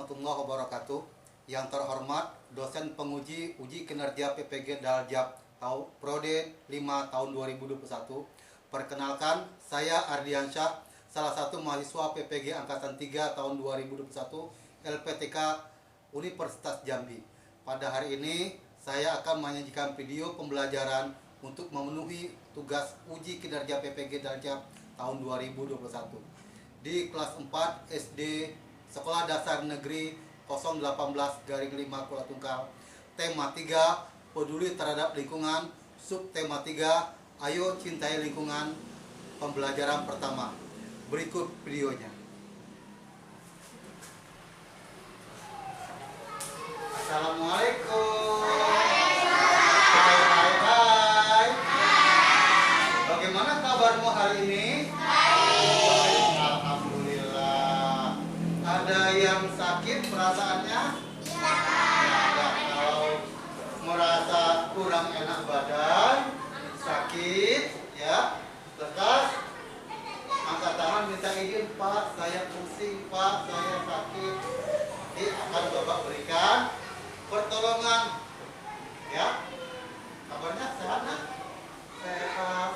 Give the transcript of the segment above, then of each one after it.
warahmatullahi wabarakatuh. Yang terhormat dosen penguji uji kinerja PPG Daljab Prode 5 tahun 2021. Perkenalkan, saya Ardiansyah, salah satu mahasiswa PPG Angkatan 3 tahun 2021 LPTK Universitas Jambi. Pada hari ini, saya akan menyajikan video pembelajaran untuk memenuhi tugas uji kinerja PPG Daljab tahun 2021 di kelas 4 SD Sekolah Dasar Negeri 018-5 Kuala Tungkal. Tema 3, peduli terhadap lingkungan. Subtema 3, ayo cintai lingkungan. Pembelajaran pertama. Berikut videonya. Assalamualaikum. Hai. Bagaimana kabarmu hari ini? Alhamdulillah. Ada yang sakit perasaannya? Ya, kalau merasa kurang enak badan, sakit, ya, lekas angkat tangan minta izin, Pak, saya pusing, Pak, saya sakit. Jadi akan Bapak berikan pertolongan, ya. Kabarnya sehat, nak? Sehat,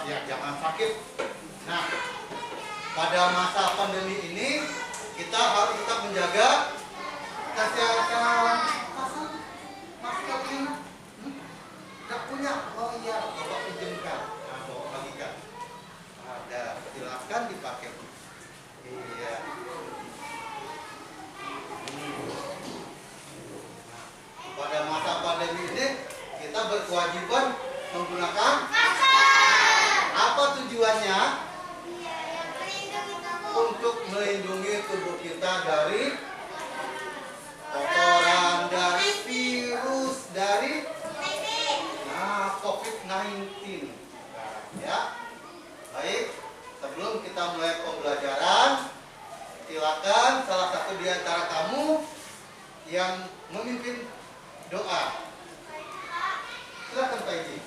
ya, jangan sakit. Nah, pada masa pandemi ini kita harus tetap menjaga kesehatan. Masker ini tidak punya? Oh iya, Bapak pinjamkan. Nah, Bapak bagikan. Ada, silakan dipakai. Iya. Pada masa pandemi ini kita berkewajiban menggunakan masker. Apa tujuannya? Untuk melindungi tubuh kita dari kotoran, dari virus, dari COVID-19. Ya, baik. Sebelum kita mulai pembelajaran, silakan salah satu di antara kamu yang memimpin doa. Silakan Pak Iji.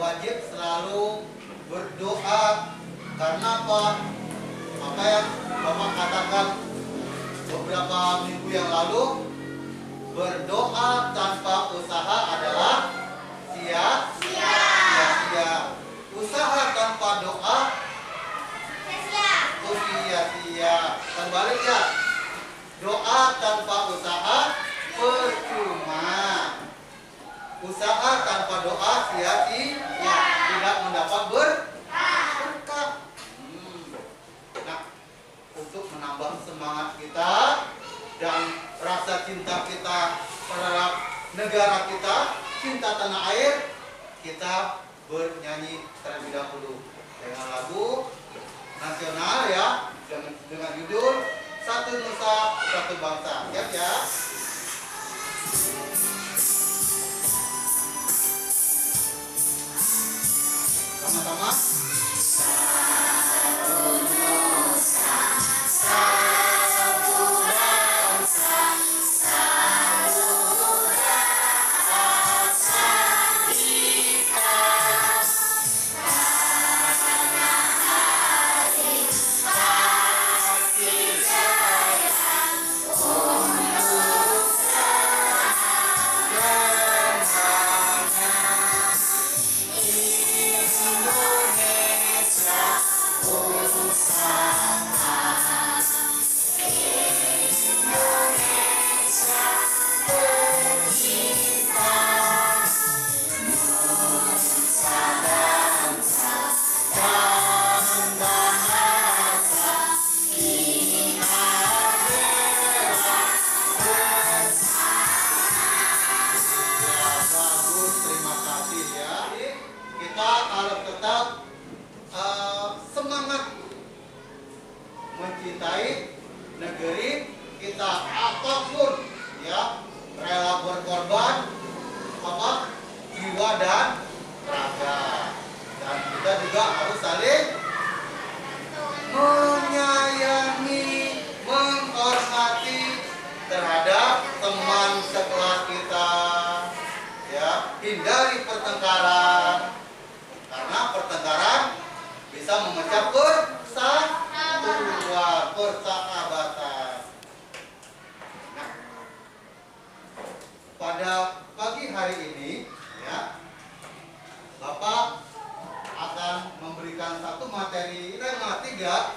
Wajib selalu berdoa. Karena apa? Apa yang Bapak katakan beberapa minggu yang lalu, berdoa tanpa usaha adalah sia-sia. Usaha tanpa doa sia-sia. Kembali ya, doa tanpa usaha percuma. Usaha tanpa doa sia-sia, tidak mendapat berkah. Nah, untuk menambah semangat kita dan rasa cinta kita terhadap negara kita, cinta tanah air, kita bernyanyi terlebih dahulu dengan lagu nasional ya, dengan judul Satu Nusa Satu Bangsa. Siap ya? Sama-sama. Mencintai negeri kita apapun ya, rela berkorban jiwa dan raga, dan kita juga harus saling menyayangi, menghormati terhadap teman sekelas kita ya. Hindari pertengkaran, karena pertengkaran bisa memecah persahabatan. Nah, pada pagi hari ini ya, Bapak akan memberikan satu materi tema 3,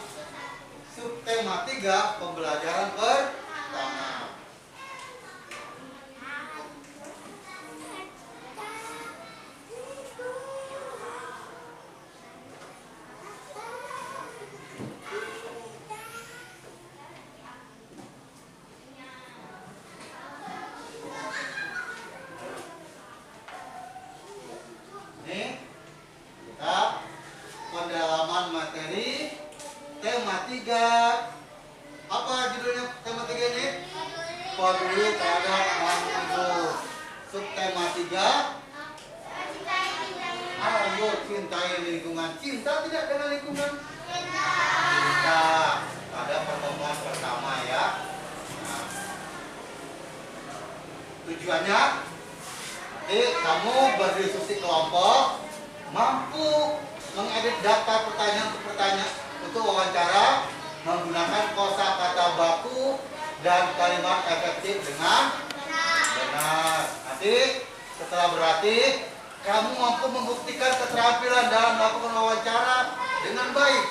subtema 3, pembelajaran pertama. Pendalaman materi tema 3. Apa judulnya tema 3 ini? Peduli terhadap lingkungan. Subtema 3, ayo cintai lingkungan. Cinta tidak dengan lingkungan? Cinta. Pada pertemuan pertama ya. Nah, tujuannya nanti kamu berdiskusi kelompok, mampu mengedit data pertanyaan untuk wawancara menggunakan kosakata baku dan kalimat efektif dengan benar. Nanti setelah berlatih, kamu mampu membuktikan keterampilan dalam melakukan wawancara dengan baik.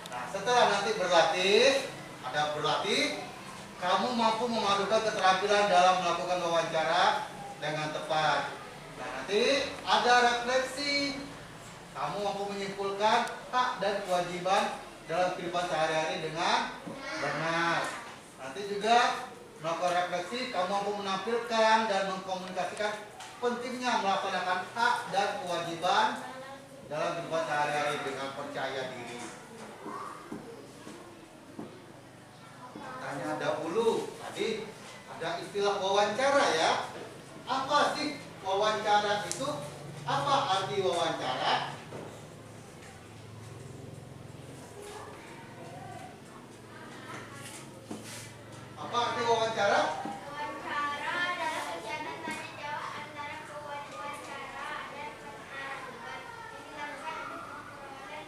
Nah, setelah nanti berlatih, kamu mampu memadukan keterampilan dalam melakukan wawancara dengan tepat. Nah, nanti ada refleksi. Kamu mampu menyimpulkan hak dan kewajiban dalam kehidupan sehari-hari dengan benar. Nanti juga melakukan refleksi, kamu mampu menampilkan dan mengkomunikasikan pentingnya melaksanakan hak dan kewajiban dalam kehidupan sehari-hari dengan percaya diri. Tanya dahulu, tadi ada istilah wawancara ya. Apa sih wawancara itu? Apa arti wawancara? Apa arti wawancara? Wawancara adalah kegiatan tanya jawab antara pewawancara dan penarasumber yang dilakukan untuk memperoleh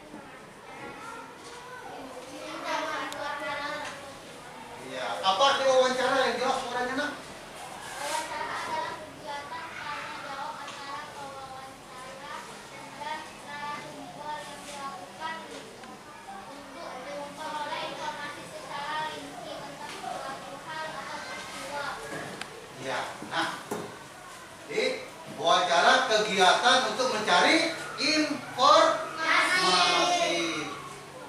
informasi. Iya. Apa arti wawancara yang jelas suaranya nak? Wawancara adalah kegiatan tanya jawab antara pewawancara dan narasumber yang dilakukan untuk memperoleh informasi secara rinci tentang suatu hal atau peristiwa. Iya. Nah, jadi wawancara kegiatan untuk mencari informasi.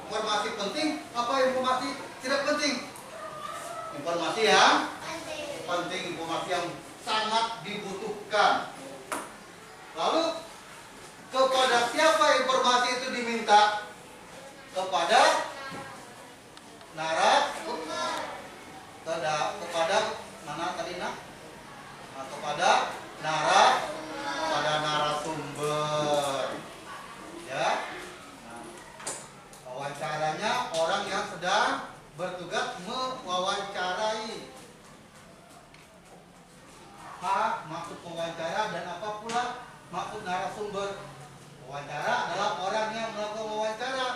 Informasi penting apa informasi tidak penting? Informasi yang penting, informasi yang sangat dibutuhkan. Lalu Kepada siapa informasi itu diminta? Kepada kepada mana tadi nak? Nah, kepada narasumber. Ya. Nah, wawancaranya orang yang sedang bertugas mewawancarai. Apa maksud wawancara dan apa pula maksud narasumber? Wawancara adalah orang yang melakukan wawancara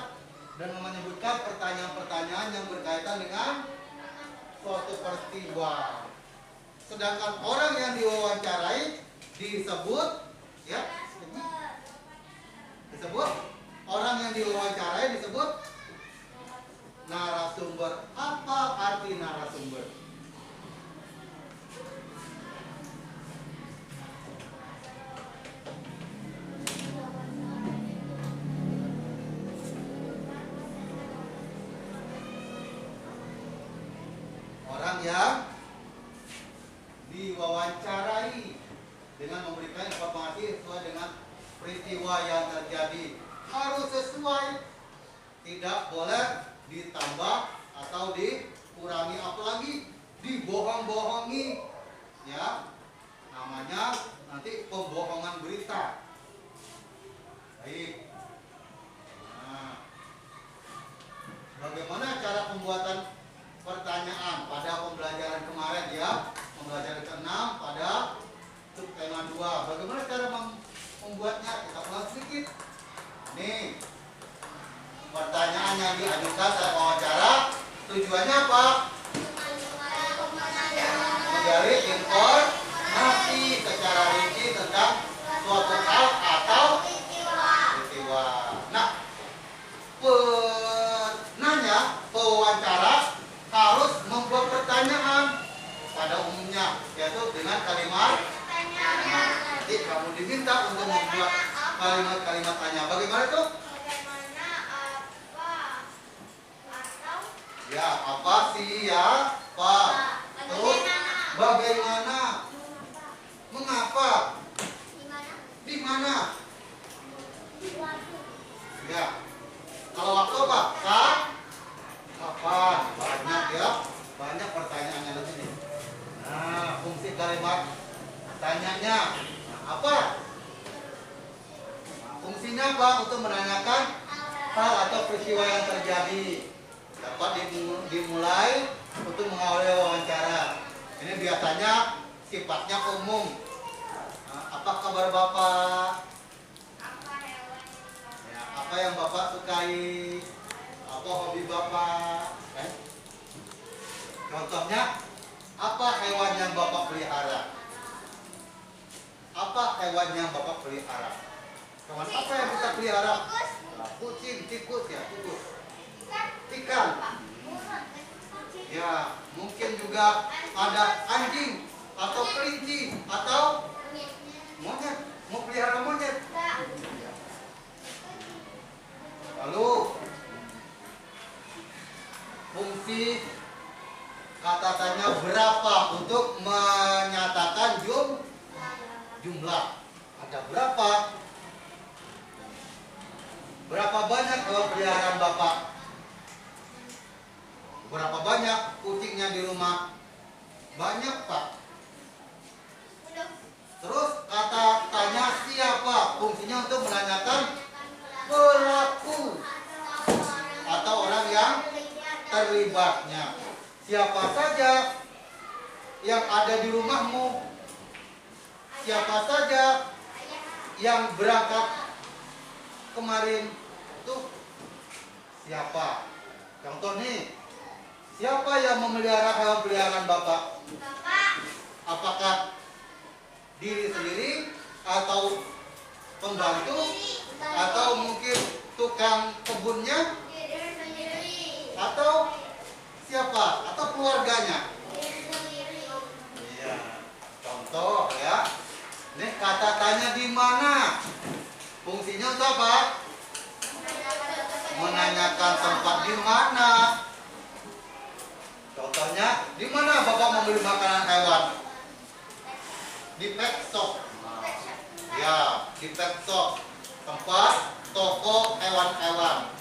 dan menyebutkan pertanyaan-pertanyaan yang berkaitan dengan suatu peristiwa. Sedangkan orang yang diwawancarai disebut orang yang diwawancarai disebut narasumber. Apa arti narasumber? Orang yang diwawancarai dengan memberikan informasi sesuai dengan peristiwa yang terjadi. Harus sesuai, tidak boleh ditambah atau dikurangi, apalagi dibohong-bohongi, ya, namanya nanti pembohongan berita. Baik. Nah, bagaimana cara pembuatan pertanyaan pada pembelajaran kemarin, ya, pembelajaran ke-6 pada subtema 2. Bagaimana cara membuatnya? Kita ulang sedikit. Nih, pertanyaan yang diajukan saat wawancara tujuannya apa? Menggali informasi secara rinci tentang suatu hal atau peristiwa. Nah, penanya, pewawancara harus membuat pertanyaan pada umumnya, yaitu dengan kalimat tanya. Nanti kamu diminta untuk membuat kalimat-kalimat tanya. Bagaimana itu? Bagaimana, apa, atau Ya, apa, siapa. Terus bagaimana, mengapa, di mana. Ya, kalau waktu apa? Kapan? Banyak, ya, banyak pertanyaannya di sini. Nah, fungsi kalimat tanyanya apa? Fungsinya apa? Untuk menanyakan hal atau peristiwa yang terjadi. Dapat dimulai untuk mengawali wawancara. Ini biasanya sifatnya umum. Nah, apa kabar Bapak? apa hewan Ya, apa yang Bapak sukai? Apa hobi Bapak? Contohnya, apa hewan yang Bapak pelihara? Apa hewan yang Bapak pelihara? Hewan apa yang kita pelihara? Kucing, tikus, ya, tikus. Ikan. Ya, mungkin juga ada anjing atau kelinci atau monyet. Mau pelihara monyet. Lalu fungsi kata tanya berapa untuk menyatakan jumlah. Ada berapa? Berapa banyak hewan peliharaan Bapak? Berapa banyak kucingnya di rumah? Banyak, Pak. Terus kata tanya siapa? Fungsinya untuk menanyakan pelaku atau orang yang terlibatnya. Siapa saja yang ada di rumahmu? Siapa saja yang berangkat kemarin? Tuh siapa? Contoh nih, siapa yang memelihara hewan peliharaan Bapak? Apakah diri sendiri atau pembantu atau mungkin tukang kebunnya atau siapa atau keluarganya? Iya, contoh ya. Ini kata tanya di mana? Fungsinya untuk apa? Menanyakan tempat di mana. Contohnya, di mana Bapak membeli makanan hewan? Di pet shop. Ya, di pet shop. tempat toko hewan-hewan.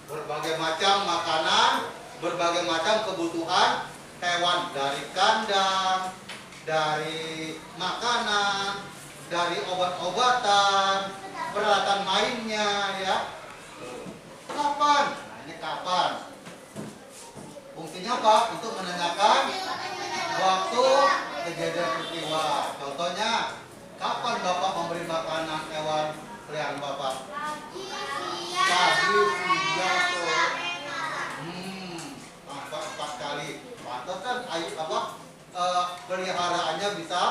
Berbagai macam makanan, berbagai macam kebutuhan hewan, dari kandang, dari makanan, dari obat-obatan, peralatan mainnya, ya. Kapan? Nah, ini kapan? Fungsinya apa? Untuk menanyakan waktu kejadian peristiwa. Contohnya, kapan Bapak memberi makanan hewan peliharaan Bapak? Pagi, siang, sore. Empat kali. Pantas kan peliharaannya bisa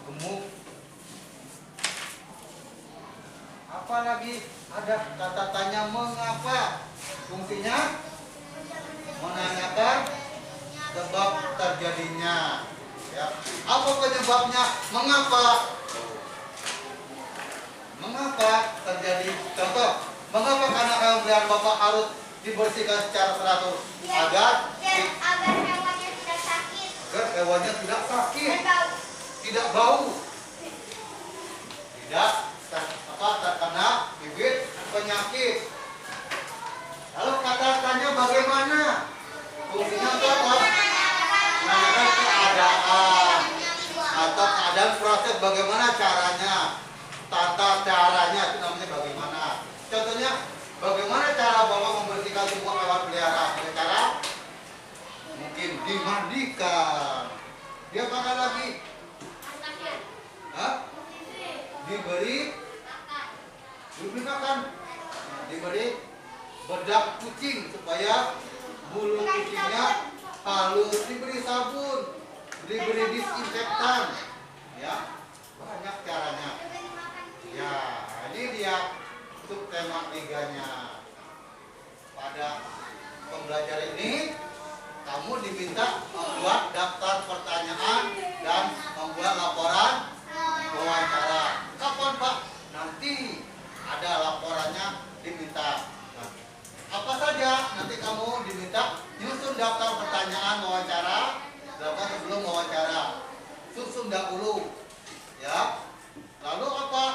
gemuk. Apalagi ada kata tanya mengapa. Fungsinya menanyakan sebab terjadinya. Ya. Apa penyebabnya? Mengapa? Mengapa terjadi? Contoh, mengapa karena hewan peliharaan Bapak harus dibersihkan secara teratur agar hewannya tidak sakit, hewannya tidak sakit, dan bau. tidak bau, tidak terkena bibit penyakit. Lalu kata tanya bagaimana? Fungsinya apa? Menanyakan keadaan atau keadaan proses, bagaimana caranya, tata caranya, itu namanya bagaimana. Contohnya, bagaimana cara Bapak membersihkan sebuah hewan peliharaan? Dengan cara mungkin dimandikan. Dia mana lagi? Hah? Diberi makan. Nah, diberi bedak kucing supaya bulu kucingnya halus, diberi sabun, diberi disinfektan. Ya, banyak caranya. Ya, ini dia untuk tema 3-nya. Pada pembelajaran ini kamu diminta membuat daftar pertanyaan dan membuat laporan wawancara. Kapan Pak? Nanti ada laporannya diminta. Nah, apa saja? Nanti kamu diminta nyusun daftar pertanyaan wawancara. Dilakukan sebelum wawancara. Susun dahulu, ya. Lalu apa?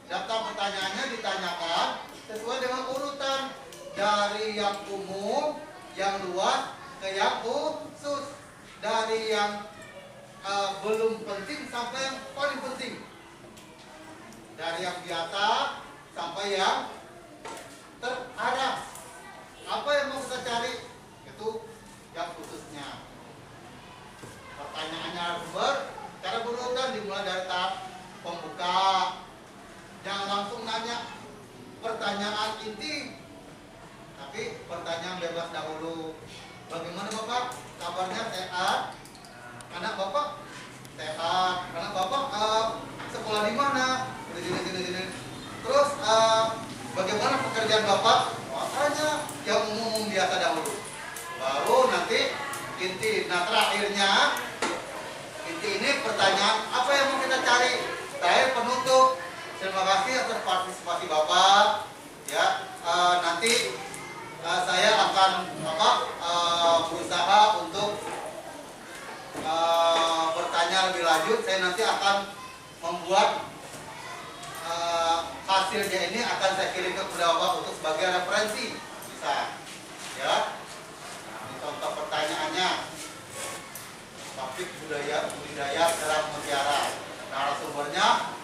Daftar pertanyaannya ditanyakan sesuai dengan urutan dari yang umum, yang luas ke yang khusus, dari yang belum penting sampai yang paling penting, dari yang biasa sampai yang terarah. Apa yang mau kita cari? Itu yang khususnya. Pertanyaannya harus cara berurutan, dimulai dari tahap pembuka. Jangan langsung nanya pertanyaan inti, tapi pertanyaan bebas dahulu. Bagaimana Bapak? Kabarnya sehat? Anak Bapak sehat? Anak Bapak sekolah di mana? Gini. Terus bagaimana pekerjaan Bapak? Makanya yang umum biasa dahulu. Baru nanti inti. Nah, terakhirnya inti ini pertanyaan apa yang mau kita cari? Terakhir penutup. Terima kasih atas partisipasi Bapak. Ya, nanti saya akan berusaha untuk bertanya lebih lanjut. Saya nanti akan membuat hasilnya ini akan saya kirim kepada Bapak untuk sebagai referensi. Bisa, ya. Nah, ini contoh pertanyaannya. Topik budidaya kerang mutiara. Narasumbernya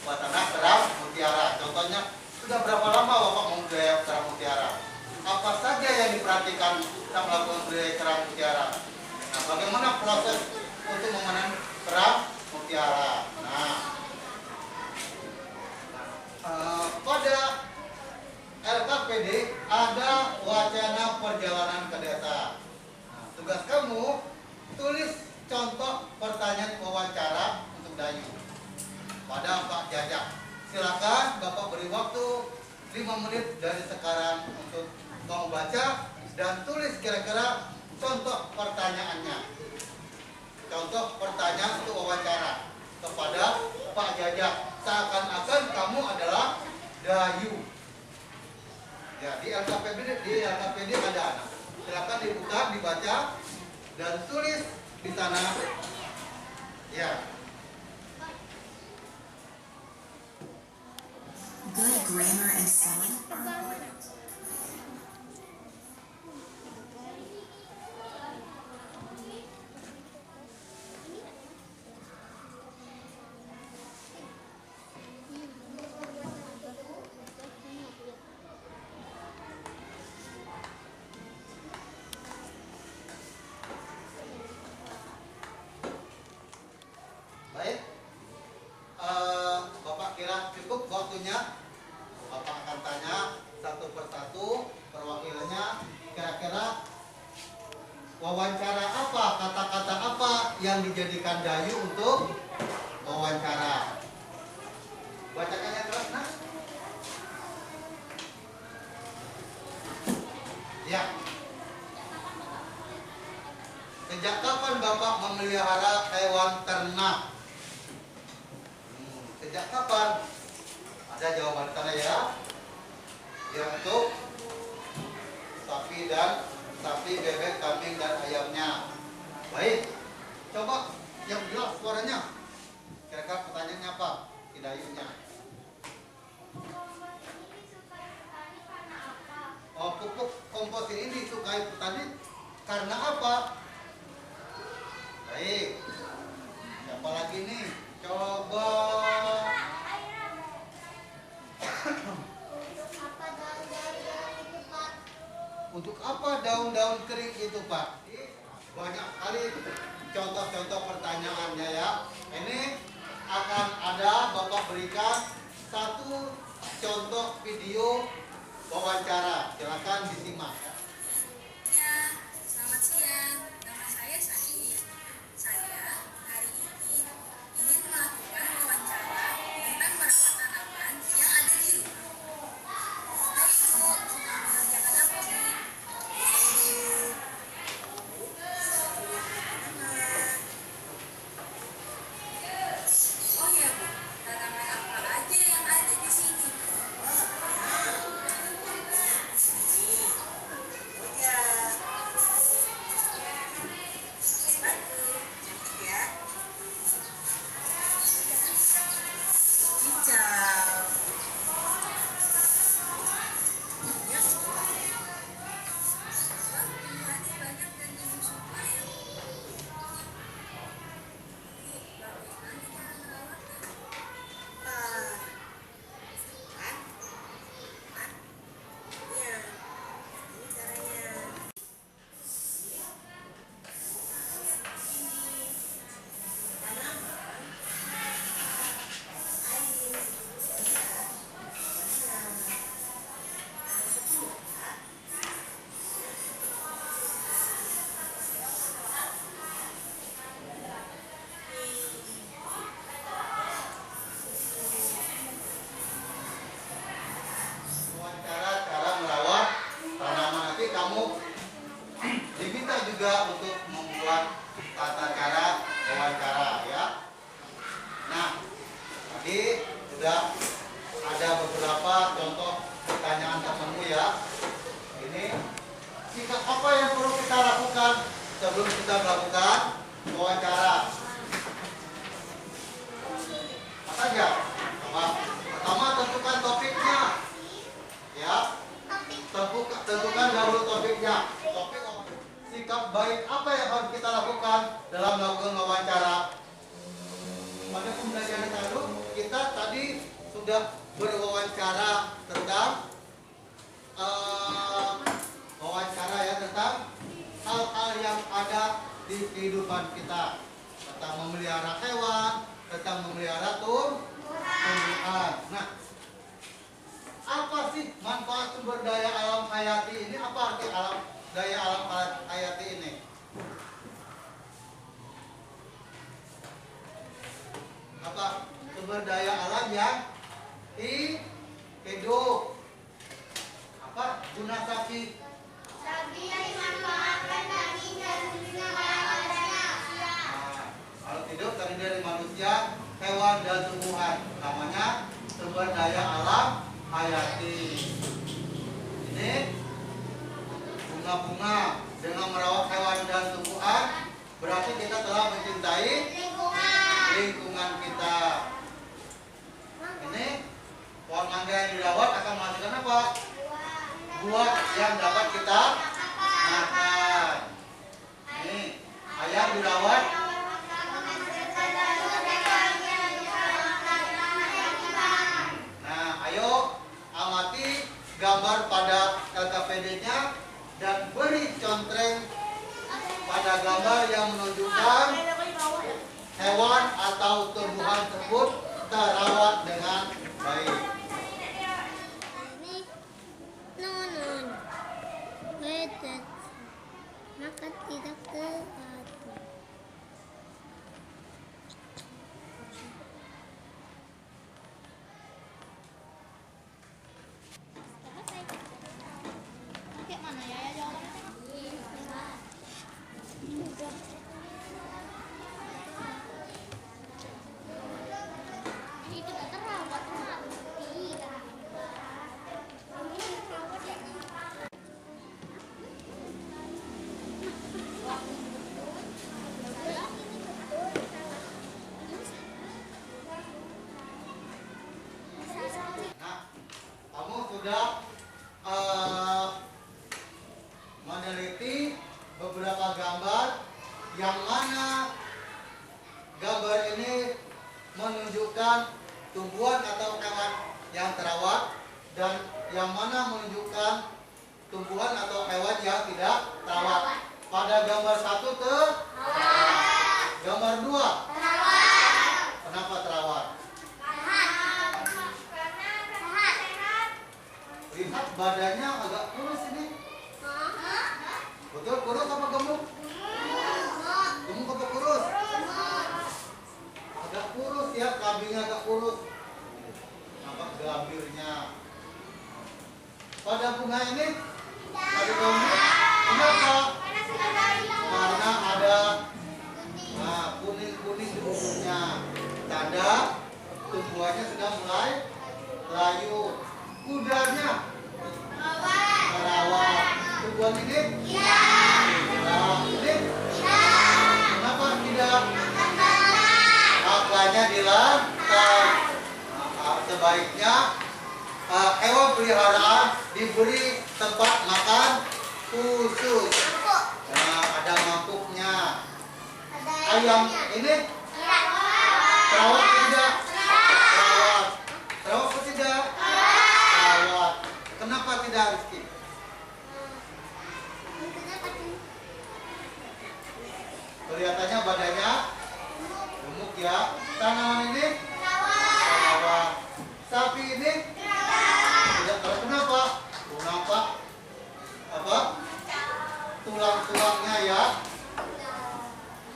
peternak kerang mutiara. Contohnya, sudah berapa lama Bapak membudidaya kerang mutiara? Apa saja yang diperhatikan saat melakukan budidaya kerang mutiara? Nah, bagaimana proses untuk memanen kerang mutiara? Nah, pada LKPD ada wacana perjalanan ke desa. Nah, tugas kamu tulis contoh pertanyaan wawancara untuk Dayu pada Pak Jajak. Silakan Bapak beri waktu 5 menit dari sekarang untuk mau baca dan tulis kira-kira contoh pertanyaannya. Contoh pertanyaan untuk wawancara kepada Pak Jajak. Seakan-akan kamu adalah Dayu. Ya, di LKPD ada anak. Silakan dibuka, dibaca dan tulis di sana. Ya. grammar and spelling are important. Baik, Bapak kira cukup waktunya? Bapak akan tanya satu persatu perwakilannya. Kira-kira wawancara apa, kata-kata apa yang dijadikan Dayu untuk wawancara? Bacakan yang keras, nah. Ya. Sejak kapan Bapak memelihara hewan ternak? Sejak kapan? Ada jawaban sana ya. Ya, untuk sapi, bebek, kambing dan ayamnya. Baik. Coba yang jelas suaranya. Kira-kira pertanyaannya apa? Dayunya. Kompos ini disukai petani karena apa? Oh, pupuk kompos ini disukai petani karena apa? Baik. Siapa lagi nih? Coba. Untuk apa daun-daun kering itu, Pak? Banyak sekali contoh-contoh pertanyaannya ya. Ini akan ada Bapak berikan satu contoh video wawancara. Silakan disimak ya. Ya, selamat siang. Nama saya Sani. Saya hari ini ingin melakukan wawancara tentang merawat tanaman yang ada di rumah. Hai Ibu, mengerjakan apa nih? Oh iya Bu, tanaman apa aja yang ada di sini? Ya, cantik ya. Hijau. Ya, tumbuhannya banyak dan tumbuh subur ya. Bagaimana cara merawatnya? Kan? Kan? Ya, ini caranya. Wawancara cara merawat tanaman. Nanti kamu diminta juga untuk membuat tata cara wawancara ya. Nah, tadi sudah ada beberapa contoh pertanyaan temanmu ya. Ini sikap apa yang perlu kita lakukan sebelum kita melakukan wawancara? Apa saja? Pertama tentukan topiknya. Ya, tentukan dahulu topiknya. Topik sikap baik apa yang harus kita lakukan dalam melakukan wawancara. Pada pembelajaran lalu kita tadi sudah berwawancara tentang wawancara ya, tentang hal-hal yang ada di kehidupan kita, tentang memelihara hewan, tentang memelihara tumbuhan. Nah, apa sih manfaat sumber daya alam hayati ini? Apa arti daya alam hayati ini? Apa sumber daya alam yang hidup? Apa guna sapi? Sapi yang dimanfaatkan daging dan digunakan oleh manusia. Kalau hidup terdiri dari manusia, hewan dan tumbuhan. Namanya sumber daya alam hayati. Ini bunga-bunga. Dengan merawat hewan dan tumbuhan, berarti kita telah mencintai lingkungan kita. Ini pohon mangga yang dirawat yang dirawat. Nah, ayo amati gambar pada LKPD-nya dan beri contreng pada gambar yang menunjukkan hewan atau tumbuhan tersebut terawat dengan baik. Nunun, wedet, maka tidak terpatu. Pakai mana ya jawabannya? Itu terawat mati. Nah, kamu sudah meneliti beberapa gambar yang mana gambar ini menunjukkan tumbuhan atau hewan yang terawat dan yang mana menunjukkan tumbuhan atau hewan yang tidak terawat. Pada gambar 1 gambar 2 kenapa terawat? Lihat badannya agak kurus ini. Betul kurus apa gemuk? Gemuk apa kurus? Agak kurus ya, kambingnya agak kurus. Nampak gambirnya. Pada bunga ini, pada bunga, kenapa? Karena ada kuning-kuning di bumbunya. Tanda tumbuhannya sudah mulai layu. Kudanya terawat. Tumbuhan ini? Tidak. Ini? Kenapa tidak? Makanya di lantai. Sebaiknya hewan peliharaan diberi tempat makan khusus. Nah, ada mangkuknya. Ayam ini terawat tidak? Terawat. Terawat atau tidak? Terawat. Kenapa tidak, Rizky? Kelihatannya badannya gemuk ya. Tanaman ini terawat. Sapi ini tidak terawat. Kenapa? Nampak apa? Tulang-tulangnya ya.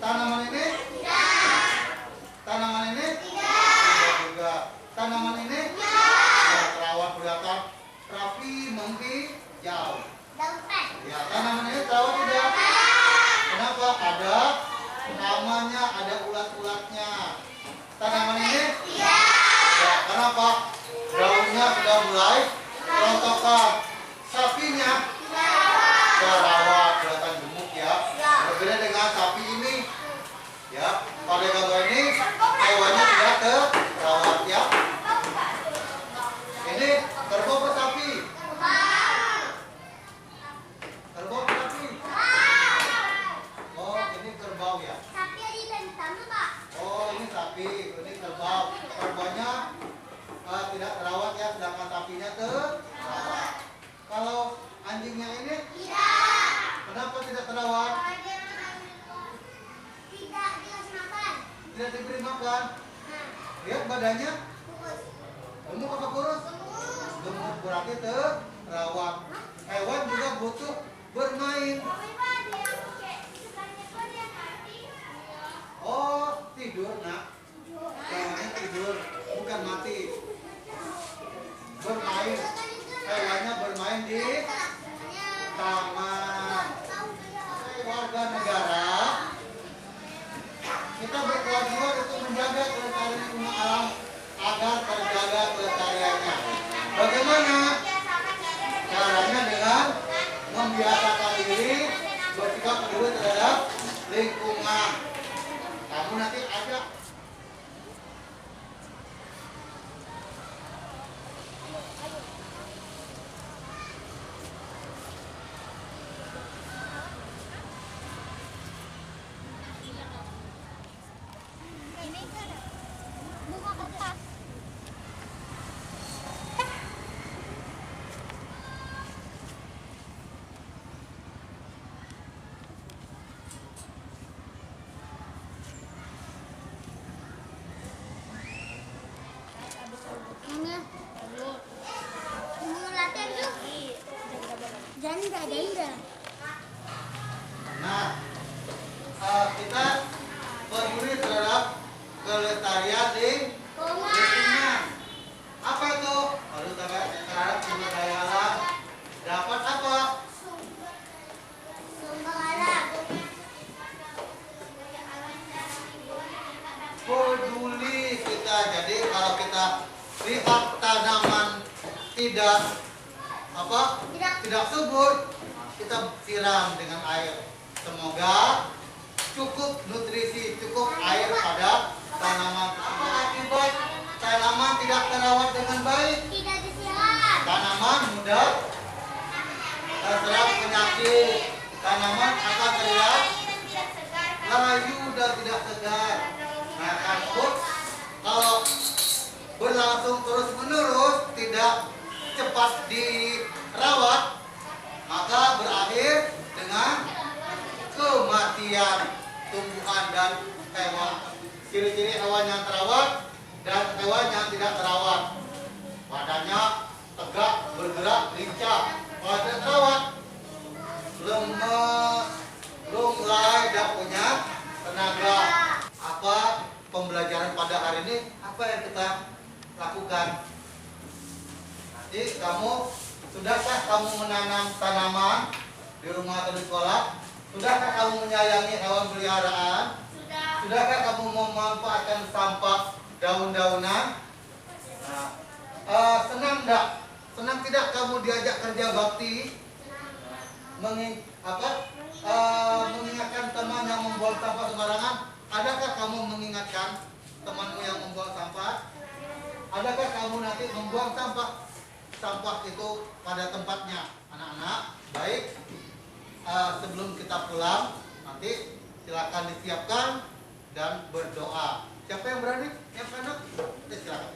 Tanaman ini? Tanaman ini? Tidak juga. Tanaman ini? Tidak terawat, kelihatan rapi, menghijau. Ya, tanaman ini terawat tidak? Kenapa? Ada namanya, ada ulat-ulatnya. Tanaman ini? Tidak. Kenapa? Daunnya sudah mulai rontokan. Sapinya? Terawat, kelihatan gemuk ya. Berbeda dengan sapi ini. Ya, pada gambar ini hewannya tidak terawat ya. Ini kerbau apa sapi? Kerbau apa sapi? Oh, ini kerbau ya. Oh, ini sapi, ini kerbau. Kerbaunya tidak terawat ya, sedangkan sapinya terawat. Kalau anjingnya ini? Kenapa tidak terawat? Tidak diberi makan. Lihat badannya. Gemuk apa kurus? Gemuk, berarti terawat. Hewan juga butuh bermain. Oh, tidur nak. Hewannya tidur, bukan mati. Bermain. Hewannya bermain di taman. Warga negara, kita berkewajiban untuk menjaga kelestarian lingkungan alam agar terjaga kelestariannya. Bagaimana? Caranya dengan membiasakan diri bersikap peduli terhadap lingkungan. Kamu nanti ajak lihat tanaman tidak tidak subur, kita siram dengan air. Semoga cukup nutrisi, cukup air pada tanaman tersebut. Akibat tanaman tidak terawat dengan baik, Tidak disiram. tanaman mudah terserap penyakit, tanaman akan terlihat Tidak segar. layu dan tidak segar. Nah, kalau berlangsung terus menerus, tidak cepat dirawat, maka berakhir dengan kematian tumbuhan dan hewan. Ciri-ciri hewan yang terawat dan hewan yang tidak terawat: badannya tegak, bergerak, lincah. Kalau tidak terawat, lemes, lunglai, tidak punya tenaga. Apa pembelajaran pada hari ini? Apa yang kita lakukan? Nanti sudahkah kamu menanam tanaman di rumah atau di sekolah? Sudahkah kamu menyayangi hewan peliharaan? Sudah. Sudahkah kamu memanfaatkan sampah daun-daunan? Senang tidak? Senang tidak kamu diajak kerja bakti? Mengingatkan teman yang membuang sampah sembarangan? Adakah kamu mengingatkan temanmu yang membuang sampah? Adakah kamu nanti membuang sampah itu pada tempatnya? Anak-anak, baik. Sebelum kita pulang, nanti silakan disiapkan dan berdoa. Siapa yang berani? Yang kanan? Silakan.